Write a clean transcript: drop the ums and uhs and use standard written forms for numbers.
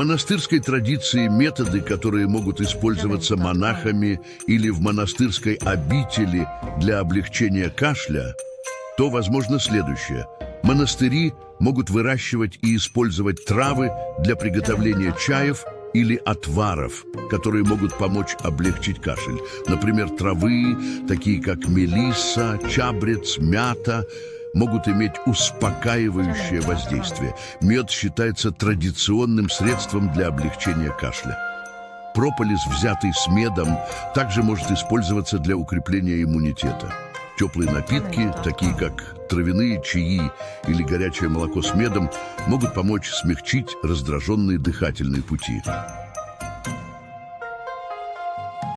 монастырской традиции методы, которые могут использоваться монахами или в монастырской обители для облегчения кашля, то возможно следующее. Монастыри могут выращивать и использовать травы для приготовления чаев или отваров, которые могут помочь облегчить кашель. Например, травы, такие как мелисса, чабрец, мята, могут иметь успокаивающее воздействие. Мед считается традиционным средством для облегчения кашля. Прополис, взятый с медом, также может использоваться для укрепления иммунитета. Теплые напитки, такие как травяные чаи или горячее молоко с медом, могут помочь смягчить раздраженные дыхательные пути.